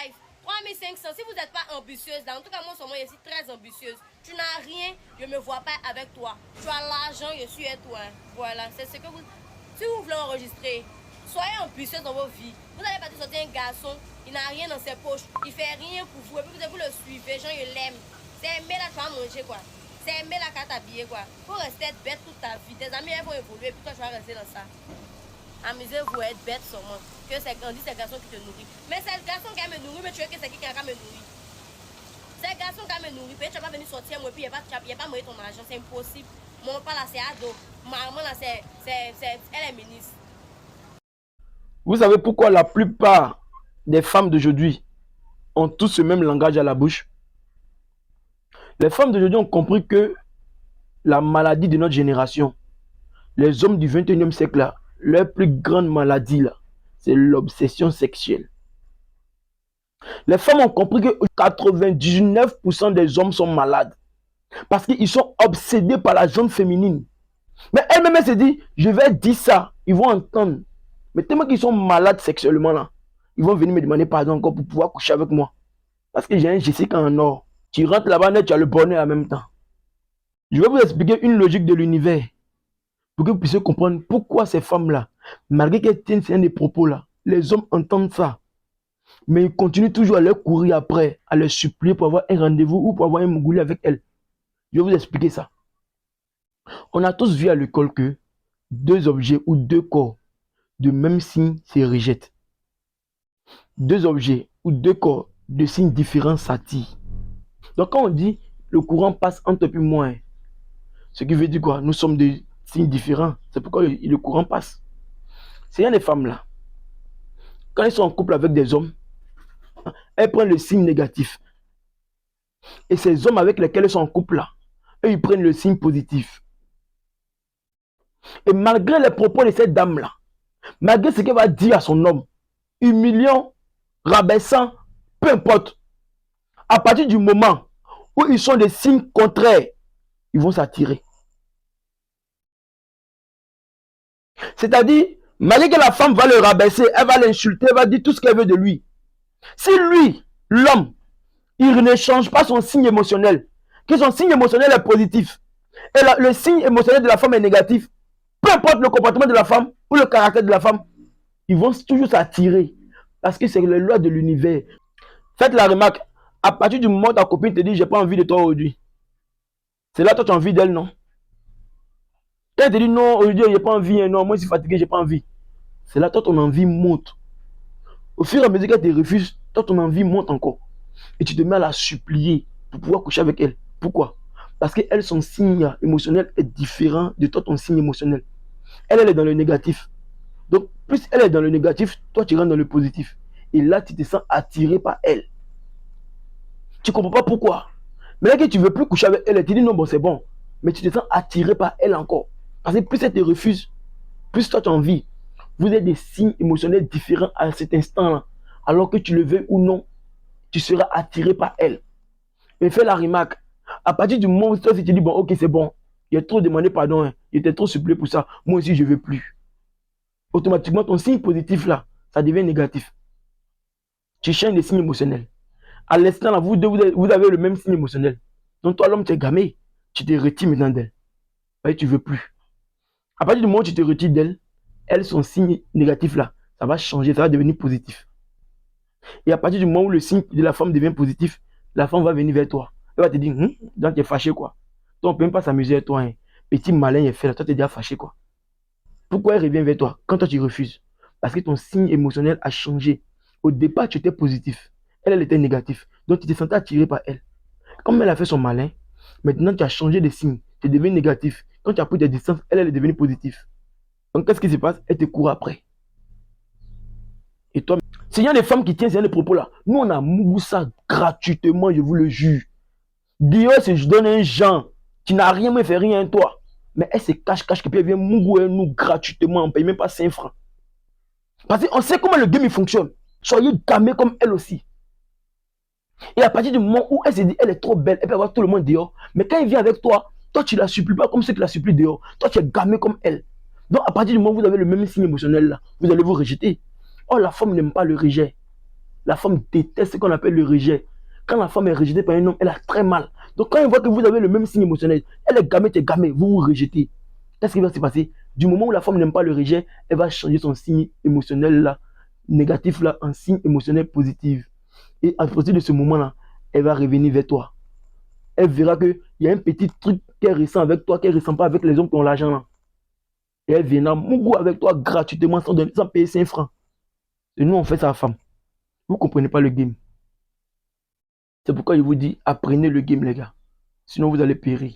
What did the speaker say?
live. 3500, si vous n'êtes pas ambitieuse, en tout cas moi, je suis très ambitieuse. Tu n'as rien, je ne me vois pas avec toi. Tu as l'argent, je suis avec toi. Voilà, c'est ce que vous... Si vous voulez enregistrer, soyez ambitieuse dans vos vies. Vous n'allez pas te sortir un garçon, il n'a rien dans ses poches, il ne fait rien pour vous, et puis vous le suivez, gens, il l'aime. C'est aimer là, tu vas manger quoi. C'est aimer la carte habillée quoi. Faut rester être bête toute ta vie. Tes amis elles vont évoluer, puis toi tu vas rester dans ça. Amusez-vous à être bête seulement. Que c'est on dit c'est le garçon qui te nourrit. Mais c'est le garçon qui me nourrit, mais tu veux que c'est qui va me nourrir. C'est le garçon qui me nourrit. Peut-être tu vas pas venir sortir moi, puis il n'y a pas moyen ton argent. C'est impossible. Mon papa là c'est ado. Maman là elle est ministre. Vous savez pourquoi la plupart des femmes d'aujourd'hui ont tous ce même langage à la bouche? Les femmes d'aujourd'hui ont compris que la maladie de notre génération, les hommes du 21e siècle, là, leur plus grande maladie, là, c'est l'obsession sexuelle. Les femmes ont compris que 99% des hommes sont malades parce qu'ils sont obsédés par la jante féminine. Mais elles-mêmes, elles se disent, je vais dire ça, ils vont entendre. Mais tellement qu'ils sont malades sexuellement, là, ils vont venir me demander pardon encore pour pouvoir coucher avec moi. Parce que j'ai un Jessica en or. Tu rentres là-bas, tu as le bonheur en même temps. Je vais vous expliquer une logique de l'univers pour que vous puissiez comprendre pourquoi ces femmes-là, malgré qu'elles tiennent ces propos-là, les hommes entendent ça. Mais ils continuent toujours à leur courir après, à leur supplier pour avoir un rendez-vous ou pour avoir un mougoulé avec elles. Je vais vous expliquer ça. On a tous vu à l'école que deux objets ou deux corps de même signe se rejettent. Deux objets ou deux corps de signes différents s'attirent. Donc quand on dit le courant passe entre puis moi, ce qui veut dire quoi? Nous sommes de signes différents. C'est pourquoi le courant passe. C'est des femmes là. Quand elles sont en couple avec des hommes, elles prennent le signe négatif. Et ces hommes avec lesquels elles sont en couple là, eux ils prennent le signe positif. Et malgré les propos de cette dame là, malgré ce qu'elle va dire à son homme, humiliant, rabaissant, peu importe, à partir du moment où ils sont des signes contraires, ils vont s'attirer. C'est-à-dire, malgré que la femme va le rabaisser, elle va l'insulter, elle va dire tout ce qu'elle veut de lui. Si lui, l'homme, il ne change pas son signe émotionnel, que son signe émotionnel est positif, et le signe émotionnel de la femme est négatif, peu importe le comportement de la femme ou le caractère de la femme, ils vont toujours s'attirer. Parce que c'est les lois de l'univers. Faites la remarque, à partir du moment où ta copine te dit, j'ai pas envie de toi aujourd'hui, c'est là toi tu as envie d'elle, non? Quand elle te dit, non, aujourd'hui, j'ai pas envie, non, moi je suis fatigué, j'ai pas envie. C'est là toi ton envie monte. Au fur et à mesure qu'elle te refuse, toi ton envie monte encore. Et tu te mets à la supplier pour pouvoir coucher avec elle. Pourquoi? Parce qu'elle, son signe émotionnel est différent de toi, ton signe émotionnel. Elle est dans le négatif. Donc, plus elle est dans le négatif, toi, tu rentres dans le positif. Et là, tu te sens attiré par elle. Tu ne comprends pas pourquoi. Mais là que tu ne veux plus coucher avec elle, elle te dit non, bon, c'est bon. Mais tu te sens attiré par elle encore. Parce que plus elle te refuse, plus toi, tu as envie. Vous avez des signes émotionnels différents à cet instant-là. Alors que tu le veux ou non, tu seras attiré par elle. Et fais la remarque. À partir du moment où toi, tu te dis, bon, ok, c'est bon. Il a trop demandé pardon. Hein. Il était trop supplié pour ça. Moi aussi, je ne veux plus. Automatiquement, ton signe positif, là, ça devient négatif. Tu changes de signe émotionnel. À l'instant, là, vous avez le même signe émotionnel. Donc, toi, l'homme, tu es gamé. Tu te retires maintenant d'elle. Et tu ne veux plus. À partir du moment où tu te retires d'elle, elle, son signe négatif, là, ça va changer, ça va devenir positif. Et à partir du moment où le signe de la femme devient positif, la femme va venir vers toi. Elle va te dire, donc tu es fâché quoi. Toi, on ne peut même pas s'amuser avec toi. Hein. Petit malin est fait là, toi tu es déjà fâché quoi. Pourquoi elle revient vers toi quand toi tu refuses? Parce que ton signe émotionnel a changé. Au départ, tu étais positif. Elle était négatif. Donc tu te sentais attiré par elle. Comme elle a fait son malin, maintenant tu as changé de signe. Tu es devenu négatif. Quand tu as pris des distances, elle est devenue positive. Donc qu'est-ce qui se passe? Elle te court après. Et toi, s'il y a des femmes qui tiennent ces propos là, nous on a mougou ça gratuitement, je vous le jure. Dieu, si je donne un genre, tu n'as rien, mais fait rien toi. Mais elle se cache, et puis elle vient mougou nous gratuitement, on ne paye même pas 5 francs. Parce qu'on sait comment le game il fonctionne. Soyez gamés comme elle aussi. Et à partir du moment où elle se dit, elle est trop belle, elle peut avoir tout le monde dehors. Mais quand elle vient avec toi, toi tu la supplies pas comme ceux qui la supplient dehors. Toi tu es gamé comme elle. Donc à partir du moment où vous avez le même signe émotionnel là, vous allez vous rejeter. Oh, la femme n'aime pas le rejet. La femme déteste ce qu'on appelle le rejet. Quand la femme est rejetée par un homme, elle a très mal. Donc quand elle voit que vous avez le même signe émotionnel, elle est gamée, tu es gamé, vous vous rejetez. Qu'est-ce qui va se passer? Du moment où la femme n'aime pas le rejet, elle va changer son signe émotionnel là, négatif là, en signe émotionnel positif. Et à partir de ce moment-là, elle va revenir vers toi. Elle verra qu'il y a un petit truc qu'elle ressent avec toi, qu'elle ne ressent pas avec les hommes qui ont l'argent là. Et elle viendra mougou avec toi gratuitement sans payer 5 francs. Et nous, on fait ça à la femme. Vous ne comprenez pas le game. C'est pourquoi je vous dis, apprenez le game, les gars. Sinon, vous allez périr.